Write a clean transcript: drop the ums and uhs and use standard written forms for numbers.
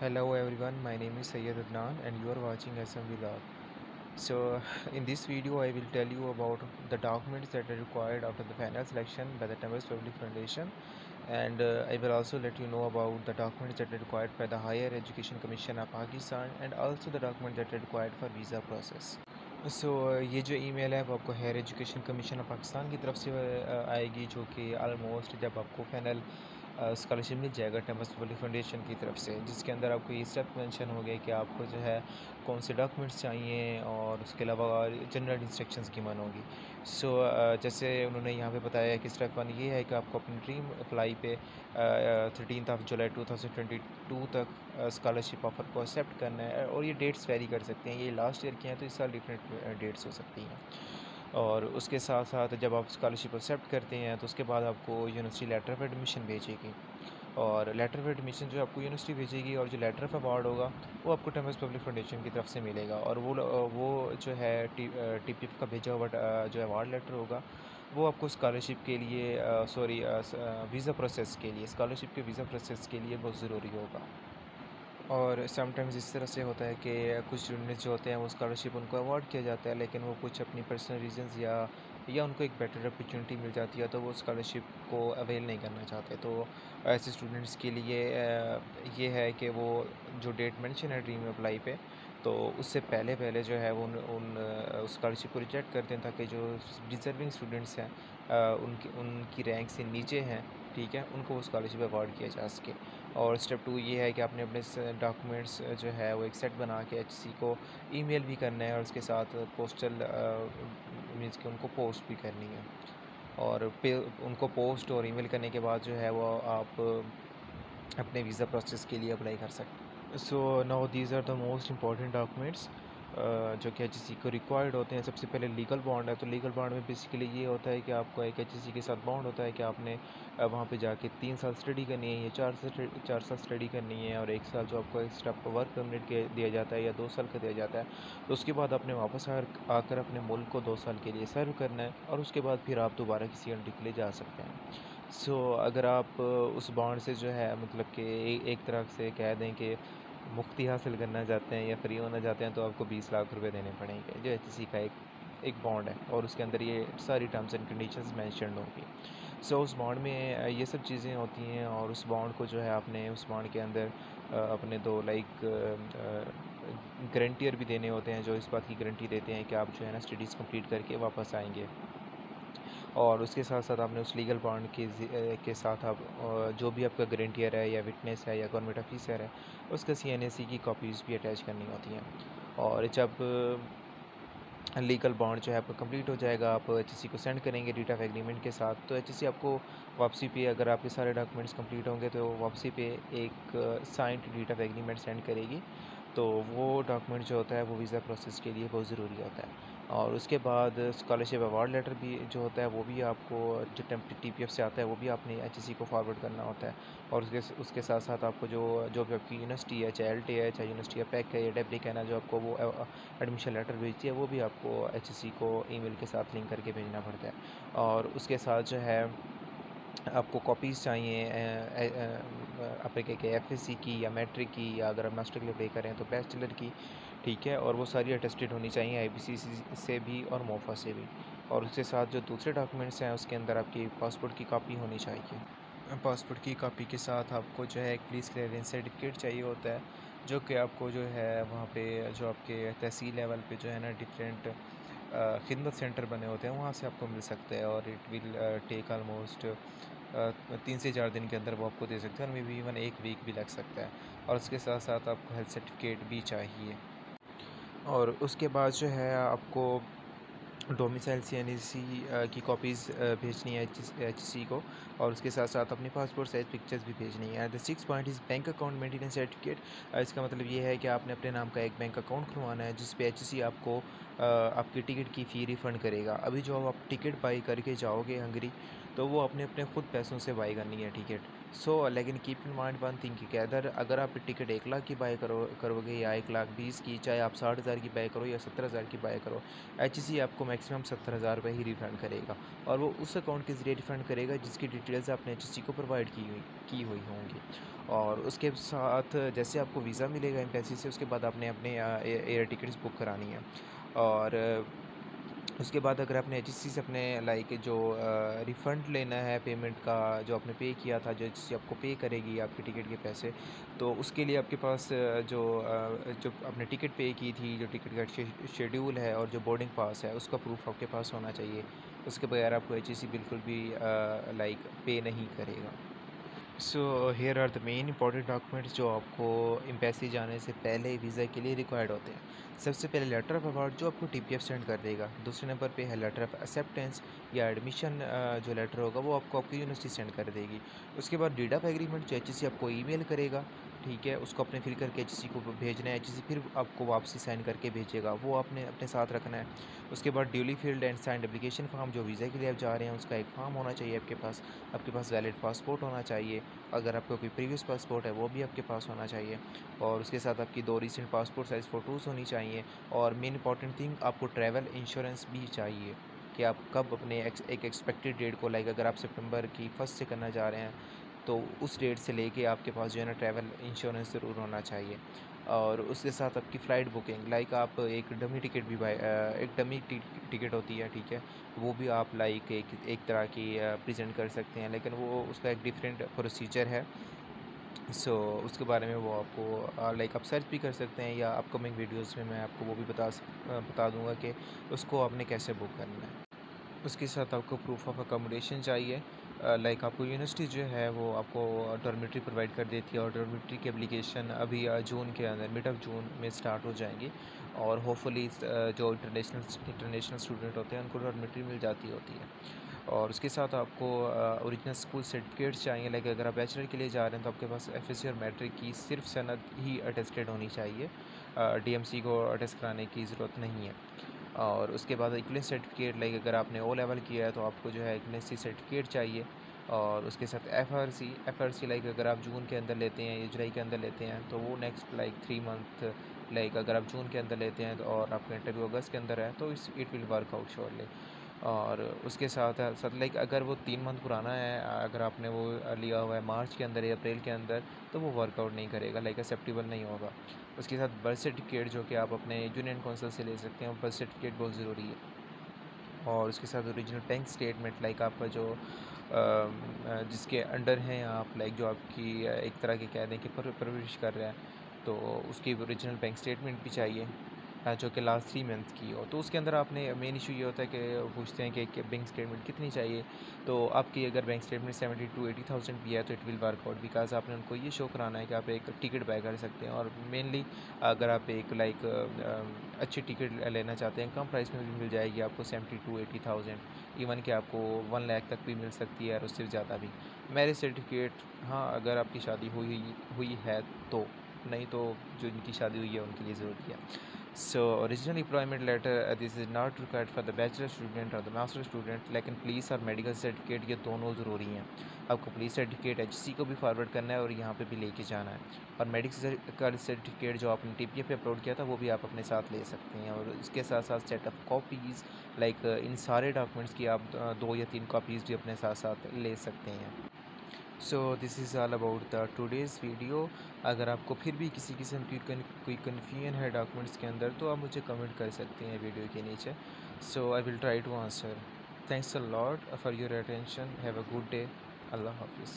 Hello everyone, my name is Sayyid Adnan and you are watching SM Vlog. So in this video I will tell you about the documents that are required after the final selection by the Thames Public Foundation, and I will also let you know about the documents that are required by the Higher Education Commission of Pakistan and also the documents that are required for visa process. ये जो email है वो आपको higher education commission of Pakistan की तरफ से आएगी, जो कि आलमोस्ट जब आपको फाइनल स्कॉलरशिप मिल जाएगा टैमस पब्लिक फाउंडेशन की तरफ से, जिसके अंदर आपको ये स्टेप मेंशन हो गया कि आपको जो है कौन से डॉक्यूमेंट्स चाहिए और उसके अलावा जनरल इंस्ट्रक्शंस की मन होगी। जैसे उन्होंने यहाँ पे बताया कि स्टेप वन ये है कि आपको अपनी ड्रीम अप्लाई पे 13 जुलाई 2022 तक स्कॉलरशिप ऑफ़र को एक्सेप्ट करना है, और ये डेट्स वेरी कर सकते हैं। ये लास्ट ईयर के हैं तो इस साल डिफरेंट डेट्स हो सकती हैं। और उसके साथ साथ जब आप स्कॉलरशिप एक्सेप्ट करते हैं तो उसके बाद आपको यूनिवर्सिटी लेटर ऑफ एडमिशन भेजेगी, और लेटर ऑफ एडमिशन जो आपको यूनिवर्सिटी भेजेगी, और जो लेटर ऑफ अवार्ड होगा वो आपको टैमस पब्लिक फाउंडेशन की तरफ से मिलेगा। और वो जो है TPF का भेजा हुआ जो अवार्ड लेटर होगा वो आपको स्कॉलरशिप के लिए वीज़ा प्रोसेस के लिए, स्कॉलरशिप के वीज़ा प्रोसेस के लिए बहुत ज़रूरी होगा। और समटाइम्स इस तरह से होता है कि कुछ स्टूडेंट्स जो होते हैं वो स्कॉलरशिप उनको अवॉर्ड किया जाता है, लेकिन वो कुछ अपनी पर्सनल रीजंस या उनको एक बेटर अपॉर्चुनिटी मिल जाती है तो वो स्कॉलरशिप को अवेल नहीं करना चाहते। तो ऐसे स्टूडेंट्स के लिए ये है कि वो जो डेट मेंशन है ड्रीम अप्लाई पे, तो उससे पहले पहले जो है वो उन स्कॉलरशिप को रिजेक्ट करते हैं, ताकि जो डिज़र्विंग स्टूडेंट्स हैं उनकी उनकी रैंक से नीचे हैं, ठीक है, उनको वो स्कॉलरशिप अवॉर्ड किया जा सके। और स्टेप टू ये है कि आपने अपने डॉक्यूमेंट्स जो है वो एक सेट बना के HC को ईमेल भी करना है, और उसके साथ पोस्टल मीन्स कि उनको पोस्ट भी करनी है। और फिर उनको पोस्ट और ईमेल करने के बाद जो है वो आप अपने वीज़ा प्रोसेस के लिए अप्लाई कर सकते हैं। Now these are the most important documents जो कि HSC को रिक्वायर्ड होते हैं। सबसे पहले लीगल बॉन्ड है, तो लीगल बॉन्ड में बेसिकली ये होता है कि आपको एक HSC के साथ बॉन्ड होता है कि आपने वहाँ पे जाके 3 साल स्टडी करनी है या 4 साल स्टडी करनी है, और 1 साल जो आपको एक्स्ट्रा वर्क परमिट के दिया जाता है या 2 साल का दिया जाता है। तो उसके बाद आपने वापस आकर अपने मुल्क को 2 साल के लिए सर्व करना है, और उसके बाद फिर आप दोबारा किसी कंट्री के लिए जा सकते हैं। अगर आप उस बॉन्ड से जो है मतलब कि एक तरह से कह दें कि मुक्ति हासिल करना चाहते हैं या फ्री होना चाहते हैं, तो आपको 20 लाख रुपए देने पड़ेंगे, जो HSC का एक बॉन्ड है, और उसके अंदर ये सारी टर्म्स एंड कंडीशंस मेंशन्ड होंगी। उस बॉन्ड में ये सब चीज़ें होती हैं, और उस बॉन्ड को जो है आपने उस बॉन्ड के अंदर अपने दो गारंटियर भी देने होते हैं, जो इस बात की गारंटी देते हैं कि आप जो है ना स्टडीज़ कंप्लीट करके वापस आएंगे। और उसके साथ साथ आपने उस लीगल बॉन्ड के साथ आप जो भी आपका गारंटियर है या विटनेस है या गवर्नमेंट ऑफिसर है, उसका CNAC की कॉपीज़ भी अटैच करनी होती हैं। और जब लीगल बॉन्ड जो है आपका कंप्लीट हो जाएगा, आप HSC को सेंड करेंगे डीट ऑफ एग्रीमेंट के साथ, तो HSC आपको वापसी पे, अगर आपके सारे डॉक्यूमेंट्स कंप्लीट होंगे तो वापसी पे एक साइंड डीट ऑफ एग्रीमेंट सेंड करेगी। तो वो डॉक्यूमेंट जो होता है वो वीज़ा प्रोसेस के लिए बहुत ज़रूरी होता है। और उसके बाद स्कॉलरशिप अवार्ड लेटर भी जो होता है वो भी आपको, जो TPF से आता है वो भी आपने HSC को फॉरवर्ड करना होता है। और उसके साथ साथ आपको जो भी आपकी यूनिवर्सिटी है, चाहे LT है, चाहे यूनिवर्सिटी या पैक है या डेब्रिक है ना, जो आपको वो एडमिशन लेटर भेजती है, वो भी आपको HSC को ईमेल के साथ लिंक करके भेजना पड़ता है। और उसके साथ जो है आपको कॉपीज़ चाहिए आपके के FSC की या मैट्रिक की, या अगर आप मास्टर के लिए अप्लाई करें तो बैचलर की, ठीक है, और वो सारी अटेस्टेड होनी चाहिए IBCC से भी और मोफा से भी। और उसके साथ जो दूसरे डॉक्यूमेंट्स हैं उसके अंदर आपकी पासपोर्ट की कॉपी होनी चाहिए। पासपोर्ट की कॉपी के साथ आपको जो है एक पुलिस क्लियरेंस सर्टिफिकेट चाहिए होता है, जो कि आपको जो है वहाँ पे जो आपके तहसील लेवल पे जो है ना डिफरेंट खिदमत सेंटर बने होते हैं, वहाँ से आपको मिल सकता है। और इट विल टेक आलमोस्ट 3 से 4 दिन के अंदर वो आपको दे सकते हैं, और मे बी इवन एक वीक भी लग सकता है। और उसके साथ साथ आपको हेल्थ सर्टिफिकेट भी चाहिए। और उसके बाद जो है आपको डोमिसाइल CNAC की कॉपीज़ भेजनी है HSC को, और उसके साथ साथ अपनी पासपोर्ट साइज़ पिक्चर्स भी भेजनी है। The 6 point is bank account maintenance certificate. इसका मतलब ये है कि आपने अपने नाम का एक बैंक अकाउंट खुलवाना है, जिस पे HSC आपको आपकी टिकट की फ़ी रिफ़ंड करेगा। अभी जो आप टिकट बाई करके जाओगे हंगरी, तो वो अपने अपने खुद पैसों से बाई करनी है टिकट। लेकिन keep in mind one thing कि अगर आप टिकट 1 लाख की बाई करोगे या 1,20,000 की, चाहे आप 60,000 की बाई करो या 70,000 की बाई करो, HEC आपको मैक्सिमम 70,000 रुपये ही रिफ़ंड करेगा। और वो उस अकाउंट के ज़रिए रिफ़ंड करेगा जिसकी डिटेल्स आपने HEC को प्रोवाइड की हुई होंगी। और उसके साथ जैसे आपको वीज़ा मिलेगा एम्बेसी से, उसके बाद आपने अपने एयर टिकट्स बुक करानी है। और उसके बाद अगर आपने एचईसी से अपने जो रिफ़ंड लेना है पेमेंट का, जो आपने पे किया था, जो एचईसी आपको पे करेगी आपकी टिकट के पैसे, तो उसके लिए आपके पास जो आपने टिकट पे की थी, जो टिकट का शेड्यूल है और जो बोर्डिंग पास है, उसका प्रूफ आपके पास होना चाहिए। उसके बगैर आपको एचईसी बिल्कुल भी पे नहीं करेगा। So here are the main important documents जो आपको एम्बेसी जाने से पहले वीज़ा के लिए रिक्वायर्ड होते हैं। सबसे पहले लेटर ऑफ अवार्ड जो आपको टीपीएफ सेंड कर देगा। दूसरे नंबर पे है लेटर ऑफ एक्सेप्टेंस या एडमिशन, जो लेटर होगा वो आपकी यूनिवर्सिटी सेंड कर देगी। उसके बाद डीड ऑफ एग्रीमेंट जो एचईसी आपको ईमेल करेगा, ठीक है, उसको आपने फिल करके एचईसी को भेजना है। एचईसी फिर आपको वापसी साइन करके भेजेगा, वो आपने अपने साथ रखना है। उसके बाद duly filled and signed application form, जो वीज़ा के लिए आप जा रहे हैं उसका एक फॉर्म होना चाहिए आपके पास वैलिड पासपोर्ट होना चाहिए। अगर आपका कोई प्रीवियस पासपोर्ट है वो भी आपके पास होना चाहिए। और उसके साथ आपकी 2 रीसेंट पासपोर्ट साइज़ फ़ोटोज़ होनी चाहिए। और मेन इंपॉर्टेंट थिंग, आपको ट्रैवल इंश्योरेंस भी चाहिए कि आप कब अपने एक एक्सपेक्टेड डेट को, अगर आप सितंबर की फर्स्ट से करना चाह रहे हैं, तो उस डेट से लेके आपके पास जो है ना ट्रैवल इंश्योरेंस ज़रूर होना चाहिए। और उसके साथ आपकी फ़्लाइट बुकिंग, आप एक डमी टिकट भी एक डमी टिकट होती है, ठीक है, वो भी आप एक तरह की प्रेज़ेंट कर सकते हैं, लेकिन वो उसका एक डिफरेंट प्रोसीजर है। उसके बारे में वो आपको आप सर्च भी कर सकते हैं, या अपकमिंग वीडियोज़ में मैं आपको वो भी बता दूँगा कि उसको आपने कैसे बुक करना है। उसके साथ आपको प्रूफ ऑफ अकोमोडेशन चाहिए। आपको यूनिवर्सिटी जो है वो आपको डॉर्मेट्री प्रोवाइड कर देती है, और डॉर्मेट्री की एप्लीकेशन अभी जून के अंदर, मिड ऑफ जून में स्टार्ट हो जाएंगी। और होपफुली जो इंटरनेशनल स्टूडेंट होते हैं उनको डॉर्मेट्री मिल जाती होती है। और उसके साथ आपको ओरिजिनल स्कूल सर्टिफिकेट्स चाहिए। अगर आप बैचलर के लिए जा रहे हैं तो आपके पास एफएससी और मैट्रिक की सिर्फ सनद ही अटेस्टेड होनी चाहिए, डीएमसी को अटेस्ट कराने की ज़रूरत नहीं है। और उसके बाद इक्वलेंस सर्टिफिकेट, अगर आपने ओ लेवल किया है तो आपको जो है इक्वलेंसी सर्टिफिकेट चाहिए। और उसके साथ एफआरसी अगर आप जून के अंदर लेते हैं या जुलाई के अंदर लेते हैं तो वो नेक्स्ट 3 मंथ, अगर आप जून के अंदर लेते हैं और आपका इंटरव्यू अगस्त के अंदर है तो it will work out surely. और उसके साथ साथ अगर वो 3 मंथ पुराना है, अगर आपने वो लिया हुआ है मार्च के अंदर या अप्रैल के अंदर, तो वो वर्कआउट नहीं करेगा, एक्सेप्टेबल नहीं होगा। उसके साथ बर्थ सर्टिफिकेट जो कि आप अपने यूनियन काउंसिल से ले सकते हैं, बर्थ सर्टिफिकेट बहुत ज़रूरी है। और उसके साथ ओरिजिनल बैंक स्टेटमेंट, आपका जो जिसके अंडर हैं आप, जो आपकी एक तरह के कह दें कि परवरिश कर रहा है, तो उसकी ओरिजिनल बैंक स्टेटमेंट भी चाहिए, जो कि लास्ट 3 मंथ की हो। तो उसके अंदर आपने मेन इशू ये होता है कि वो पूछते हैं कि बैंक स्टेटमेंट कितनी चाहिए। तो आपकी अगर बैंक स्टेटमेंट 70 to 80,000 भी है तो it will work out, because आपने उनको ये शो कराना है कि आप एक टिकट बाय कर सकते हैं। और मेनली अगर आप एक अच्छी टिकट लेना चाहते हैं, कम प्राइस में भी मिल जाएगी आपको 70 to 80,000, इवन कि आपको 1 लाख तक भी मिल सकती है और उससे ज़्यादा भी। मैरिज सर्टिफिकेट, हाँ, अगर आपकी शादी हुई है तो, नहीं तो जो इनकी शादी हुई है उनके लिए ज़रूरी है। Original employment letter, this is not required for the bachelor student or the master student, लेकिन पुलिस और मेडिकल सर्टिफिकेट ये दोनों ज़रूरी हैं। आपको पुलिस सर्टिफिकेट एचसी को भी फॉरवर्ड करना है और यहाँ पे भी लेके जाना है। और मेडिकल सर्टिफिकेट जो आपने टीपीएफ पे अपलोड किया था वो भी आप अपने साथ ले सकते हैं। और इसके साथ साथ सेट ऑफ कॉपीज़, इन सारे डॉक्यूमेंट्स की आप 2 या 3 कॉपीज़ भी अपने साथ साथ ले सकते हैं। This is all about the today's video. अगर आपको फिर भी किसी किस्म की कोई कन्फ्यूजन है डॉक्यूमेंट्स के अंदर तो आप मुझे कमेंट कर सकते हैं वीडियो के नीचे। I will try to answer. Thanks a lot for your attention. Have a good day. Allah हाफिज़।